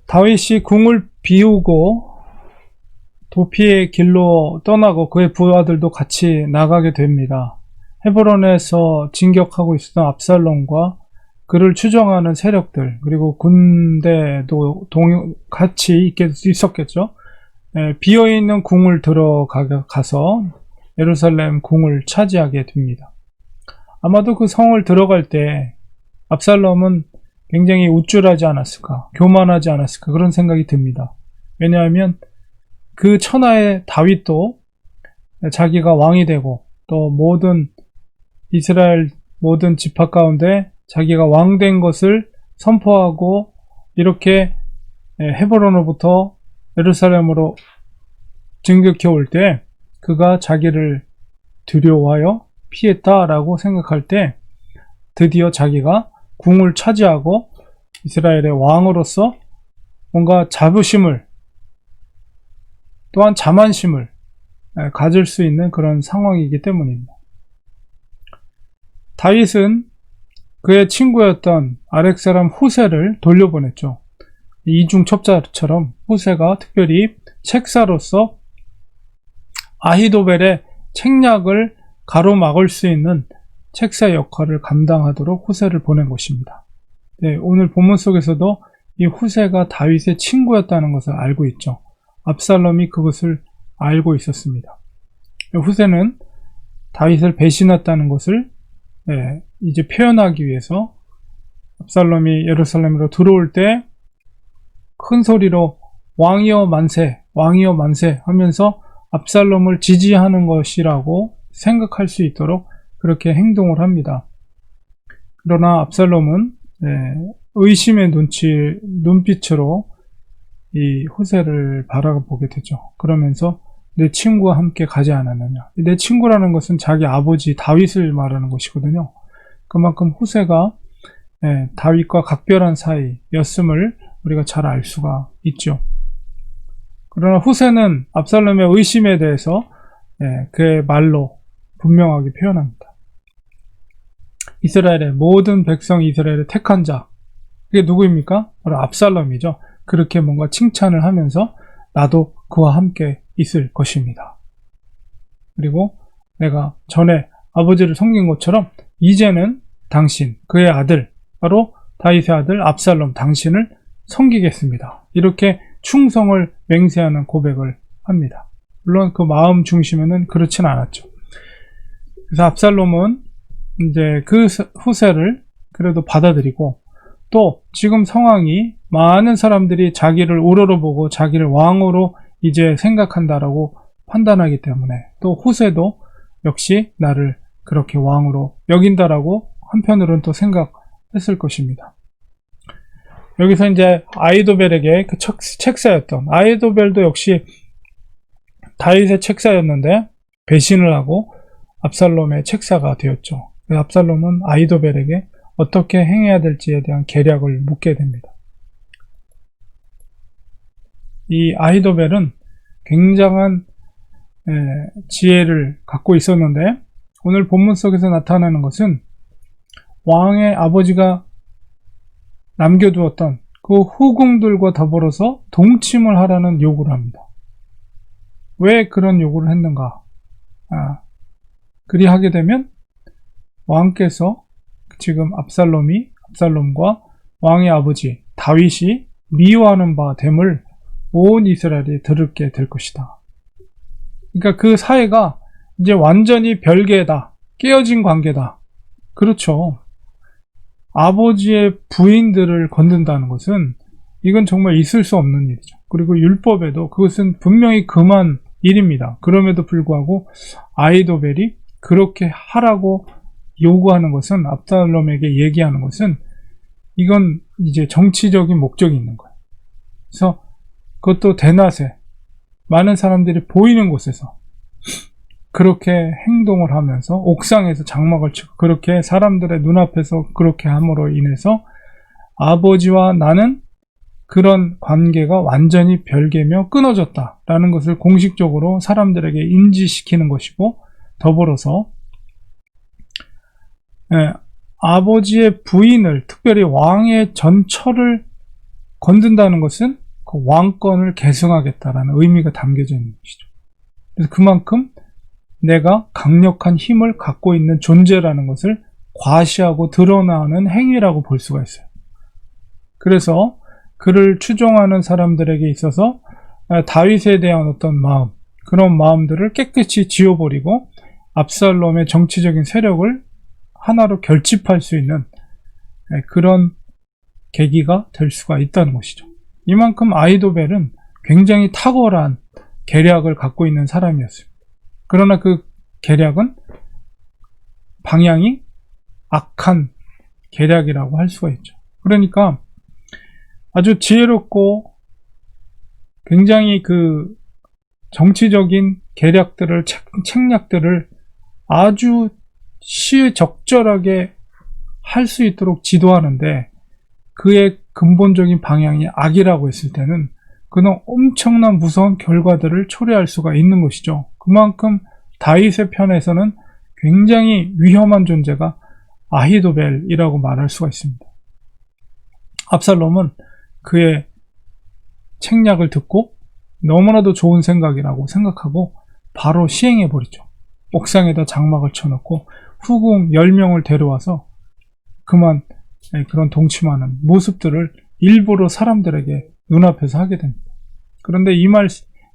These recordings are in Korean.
다윗이 궁을 비우고 도피의 길로 떠나고 그의 부하들도 같이 나가게 됩니다. 헤브론에서 진격하고 있었던 압살롬과 그를 추종하는 세력들, 그리고 군대도 같이 있었겠죠. 비어있는 궁을 들어가서 예루살렘 궁을 차지하게 됩니다. 아마도 그 성을 들어갈 때 압살롬은 굉장히 우쭐하지 않았을까, 교만하지 않았을까, 그런 생각이 듭니다. 왜냐하면 그 천하의 다윗도 자기가 왕이 되고 또 모든 이스라엘 모든 지파 가운데 자기가 왕 된 것을 선포하고 이렇게 헤브론으로부터 예루살렘으로 진격해 올 때 그가 자기를 두려워하여 피했다라고 생각할 때 드디어 자기가 궁을 차지하고 이스라엘의 왕으로서 뭔가 자부심을 또한 자만심을 가질 수 있는 그런 상황이기 때문입니다. 다윗은 그의 친구였던 아렉 사람 후세를 돌려보냈죠. 이중첩자처럼 후세가 특별히 책사로서 아히도벨의 책략을 가로막을 수 있는 책사 역할을 감당하도록 후세를 보낸 것입니다. 네, 오늘 본문 속에서도 이 후세가 다윗의 친구였다는 것을 알고 있죠. 압살롬이 그것을 알고 있었습니다. 후세는 다윗을 배신했다는 것을 이제 표현하기 위해서 압살롬이 예루살렘으로 들어올 때 큰 소리로 왕이여 만세, 왕이여 만세 하면서 압살롬을 지지하는 것이라고 생각할 수 있도록 그렇게 행동을 합니다. 그러나 압살롬은 의심의 눈빛으로 이 후세를 바라보게 되죠. 그러면서 내 친구와 함께 가지 않았느냐. 내 친구라는 것은 자기 아버지 다윗을 말하는 것이거든요. 그만큼 후세가 다윗과 각별한 사이였음을 우리가 잘 알 수가 있죠. 그러나 후세는 압살롬의 의심에 대해서 그의 말로 분명하게 표현합니다. 이스라엘의 모든 백성 이스라엘의 택한 자, 그게 누구입니까? 바로 압살롬이죠. 그렇게 뭔가 칭찬을 하면서 나도 그와 함께 있을 것입니다. 그리고 내가 전에 아버지를 섬긴 것처럼 이제는 당신, 그의 아들, 바로 다윗의 아들 압살롬 당신을 섬기겠습니다. 이렇게 충성을 맹세하는 고백을 합니다. 물론 그 마음 중심에는 그렇진 않았죠. 그래서 압살롬은 이제 그 후세를 그래도 받아들이고 또 지금 상황이 많은 사람들이 자기를 우러러보고 자기를 왕으로 이제 생각한다라고 판단하기 때문에 또 후세도 역시 나를 그렇게 왕으로 여긴다라고 한편으로는 또 생각했을 것입니다. 여기서 이제 아히도벨에게 그 책사였던 아히도벨도 역시 다윗의 책사였는데 배신을 하고 압살롬의 책사가 되었죠. 압살롬은 아히도벨에게 어떻게 행해야 될지에 대한 계략을 묻게 됩니다. 이 아히도벨은 굉장한 지혜를 갖고 있었는데 오늘 본문 속에서 나타나는 것은 왕의 아버지가 남겨두었던 그 후궁들과 더불어서 동침을 하라는 요구를 합니다. 왜 그런 요구를 했는가? 그리하게 되면 왕께서 지금 압살롬과 왕의 아버지 다윗이 미워하는 바 됨을 온 이스라엘이 들게 될 것이다. 그러니까 그 사이가 이제 완전히 별개다. 깨어진 관계다. 그렇죠. 아버지의 부인들을 건든다는 것은 이건 정말 있을 수 없는 일이죠. 그리고 율법에도 그것은 분명히 금한 일입니다. 그럼에도 불구하고 아히도벨이 그렇게 하라고 요구하는 것은 압살롬에게 얘기하는 것은 이건 이제 정치적인 목적이 있는 거예요. 그래서 그것도 대낮에 많은 사람들이 보이는 곳에서 그렇게 행동을 하면서 옥상에서 장막을 치고 그렇게 사람들의 눈앞에서 그렇게 함으로 인해서 아버지와 나는 그런 관계가 완전히 별개며 끊어졌다라는 것을 공식적으로 사람들에게 인지시키는 것이고 더불어서 아버지의 부인을 특별히 왕의 전처를 건든다는 것은 그 왕권을 계승하겠다라는 의미가 담겨져 있는 것이죠. 그래서 그만큼 내가 강력한 힘을 갖고 있는 존재라는 것을 과시하고 드러나는 행위라고 볼 수가 있어요. 그래서 그를 추종하는 사람들에게 있어서 다윗에 대한 어떤 마음, 그런 마음들을 깨끗이 지워버리고 압살롬의 정치적인 세력을 하나로 결집할 수 있는 그런 계기가 될 수가 있다는 것이죠. 이만큼 아히도벨은 굉장히 탁월한 계략을 갖고 있는 사람이었습니다. 그러나 그 계략은 방향이 악한 계략이라고 할 수가 있죠. 그러니까 아주 지혜롭고 굉장히 그 정치적인 계략들을, 책략들을 아주 시의적절하게 할 수 있도록 지도하는데 그의 근본적인 방향이 악이라고 했을 때는 그는 엄청난 무서운 결과들을 초래할 수가 있는 것이죠. 그만큼 다윗의 편에서는 굉장히 위험한 존재가 아히도벨이라고 말할 수가 있습니다. 압살롬은 그의 책략을 듣고 너무나도 좋은 생각이라고 생각하고 바로 시행해버리죠. 옥상에다 장막을 쳐놓고 후궁 10명을 데려와서 그만 그런 동침하는 모습들을 일부러 사람들에게 눈앞에서 하게 됩니다. 그런데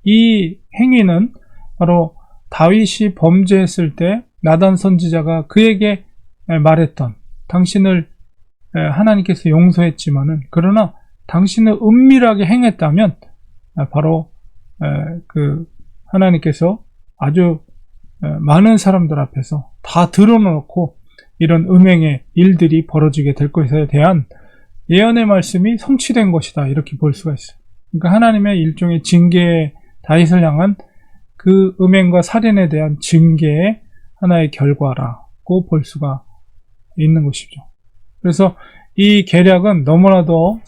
이 행위는 바로 다윗이 범죄했을 때 나단 선지자가 그에게 말했던 당신을 하나님께서 용서했지만은 그러나 당신을 은밀하게 행했다면 바로 그 하나님께서 아주 많은 사람들 앞에서 다 드러놓고 이런 음행의 일들이 벌어지게 될 것에 대한 예언의 말씀이 성취된 것이다, 이렇게 볼 수가 있어요. 그러니까 하나님의 일종의 징계, 다윗을 향한 그 음행과 살인에 대한 징계의 하나의 결과라고 볼 수가 있는 것이죠. 그래서 이 계략은 너무나도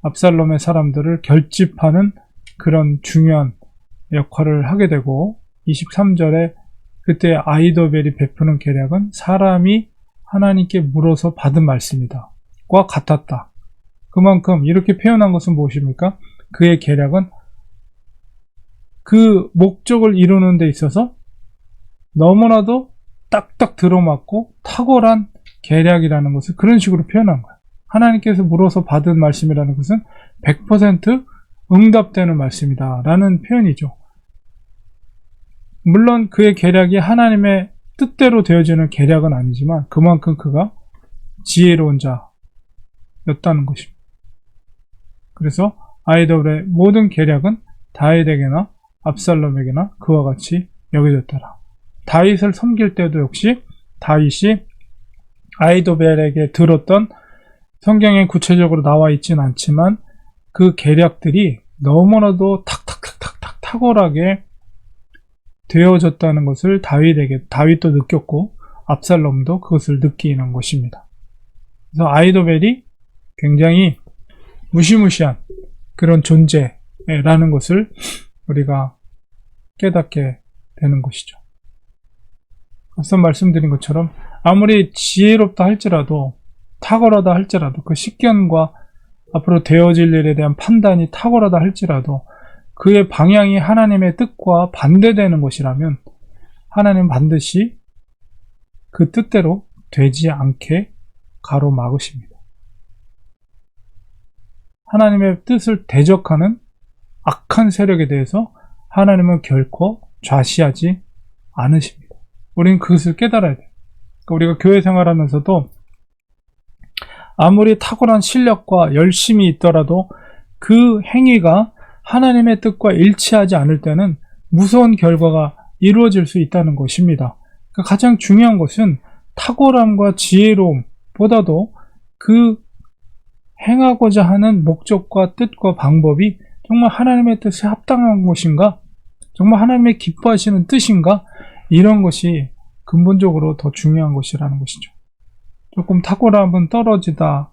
압살롬의 사람들을 결집하는 그런 중요한 역할을 하게 되고, 23절에 그때 아히도벨이 베푸는 계략은 사람이 하나님께 물어서 받은 말씀이다 과 같았다. 그만큼 이렇게 표현한 것은 무엇입니까? 그의 계략은 그 목적을 이루는 데 있어서 너무나도 딱딱 들어맞고 탁월한 계략이라는 것을 그런 식으로 표현한 거예요. 하나님께서 물어서 받은 말씀이라는 것은 100% 응답되는 말씀이다 라는 표현이죠. 물론 그의 계략이 하나님의 뜻대로 되어지는 계략은 아니지만 그만큼 그가 지혜로운 자였다는 것입니다. 그래서 아히도벨의 모든 계략은 다윗에게나 압살롬에게나 그와 같이 여겨졌더라. 다윗을 섬길 때도 역시 다윗이 아히도벨에게 들었던, 성경에 구체적으로 나와 있지는 않지만 그 계략들이 너무나도 탁탁탁탁탁 탁월하게 되어졌다는 것을 다윗도 느꼈고 압살롬도 그것을 느끼는 것입니다. 그래서 아히도벨이 굉장히 무시무시한 그런 존재라는 것을 우리가 깨닫게 되는 것이죠. 앞서 말씀드린 것처럼 아무리 지혜롭다 할지라도, 탁월하다 할지라도, 그 식견과 앞으로 되어질 일에 대한 판단이 탁월하다 할지라도 그의 방향이 하나님의 뜻과 반대되는 것이라면 하나님은 반드시 그 뜻대로 되지 않게 가로막으십니다. 하나님의 뜻을 대적하는 악한 세력에 대해서 하나님은 결코 좌시하지 않으십니다. 우리는 그것을 깨달아야 돼요. 그러니까 우리가 교회 생활하면서도 아무리 탁월한 실력과 열심이 있더라도 그 행위가 하나님의 뜻과 일치하지 않을 때는 무서운 결과가 이루어질 수 있다는 것입니다. 그러니까 가장 중요한 것은 탁월함과 지혜로움보다도 그 행하고자 하는 목적과 뜻과 방법이 정말 하나님의 뜻에 합당한 것인가? 정말 하나님의 기뻐하시는 뜻인가? 이런 것이 근본적으로 더 중요한 것이라는 것이죠. 조금 탁월함은 떨어진다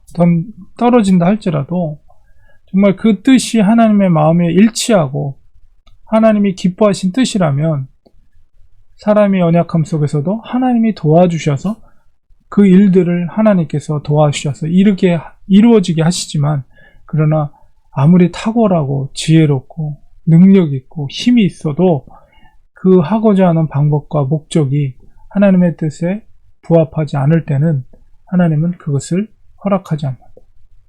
할지라도 정말 그 뜻이 하나님의 마음에 일치하고 하나님이 기뻐하신 뜻이라면 사람의 연약함 속에서도 하나님이 도와주셔서 그 일들을 하나님께서 도와주셔서 이루어지게 하시지만 그러나 아무리 탁월하고 지혜롭고 능력 있고 힘이 있어도 그 하고자 하는 방법과 목적이 하나님의 뜻에 부합하지 않을 때는 하나님은 그것을 허락하지 않는다.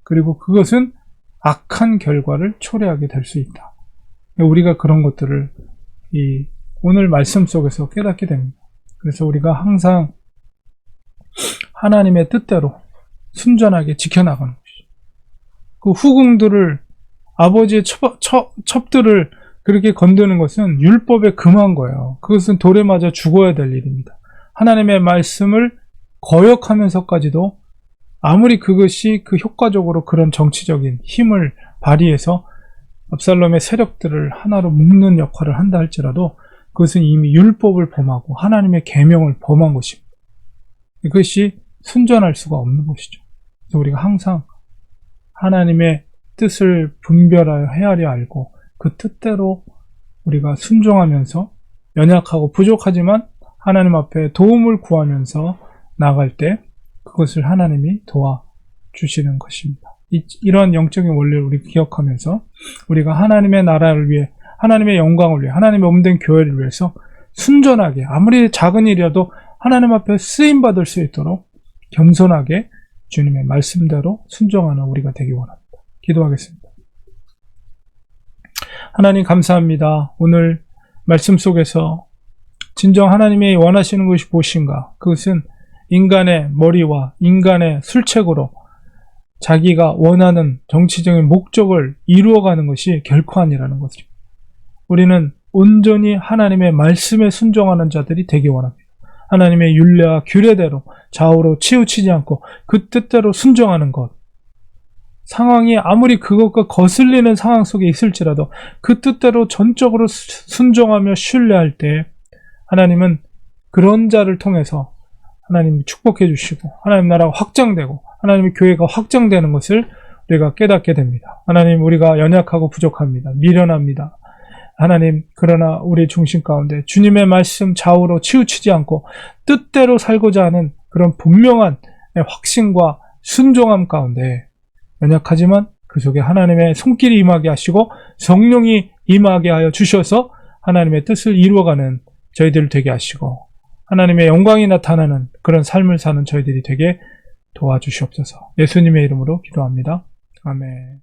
그리고 그것은 악한 결과를 초래하게 될 수 있다. 우리가 그런 것들을 오늘 말씀 속에서 깨닫게 됩니다. 그래서 우리가 항상 하나님의 뜻대로 순전하게 지켜나가는 것이죠. 그 후궁들을 아버지의 첩들을 그렇게 건드는 것은 율법에 금한 거예요. 그것은 돌에 맞아 죽어야 될 일입니다. 하나님의 말씀을 거역하면서까지도 아무리 그것이 그 효과적으로 그런 정치적인 힘을 발휘해서 압살롬의 세력들을 하나로 묶는 역할을 한다 할지라도 그것은 이미 율법을 범하고 하나님의 계명을 범한 것입니다. 그것이 순전할 수가 없는 것이죠. 그래서 우리가 항상 하나님의 뜻을 분별하여 헤아려 알고 그 뜻대로 우리가 순종하면서 연약하고 부족하지만 하나님 앞에 도움을 구하면서 나갈 때 그것을 하나님이 도와주시는 것입니다. 이러한 영적인 원리를 우리 기억하면서 우리가 하나님의 나라를 위해, 하나님의 영광을 위해, 하나님의 몸된 교회를 위해서 순전하게 아무리 작은 일이라도 하나님 앞에 쓰임받을 수 있도록 겸손하게 주님의 말씀대로 순종하는 우리가 되기 원합니다. 기도하겠습니다. 하나님 감사합니다. 오늘 말씀 속에서 진정 하나님이 원하시는 것이 무엇인가? 그것은 인간의 머리와 인간의 술책으로 자기가 원하는 정치적인 목적을 이루어가는 것이 결코 아니라는 것이죠. 우리는 온전히 하나님의 말씀에 순종하는 자들이 되기 원합니다. 하나님의 율례와 규례대로 좌우로 치우치지 않고 그 뜻대로 순종하는 것. 상황이 아무리 그것과 거슬리는 상황 속에 있을지라도 그 뜻대로 전적으로 순종하며 신뢰할 때 하나님은 그런 자를 통해서 하나님이 축복해 주시고 하나님 나라가 확장되고 하나님의 교회가 확장되는 것을 우리가 깨닫게 됩니다. 하나님, 우리가 연약하고 부족합니다. 미련합니다. 하나님, 그러나 우리 중심 가운데 주님의 말씀 좌우로 치우치지 않고 뜻대로 살고자 하는 그런 분명한 확신과 순종함 가운데 연약하지만 그 속에 하나님의 손길이 임하게 하시고 성령이 임하게 하여 주셔서 하나님의 뜻을 이루어가는 저희들 되게 하시고 하나님의 영광이 나타나는 그런 삶을 사는 저희들이 되게 도와주시옵소서. 예수님의 이름으로 기도합니다. 아멘.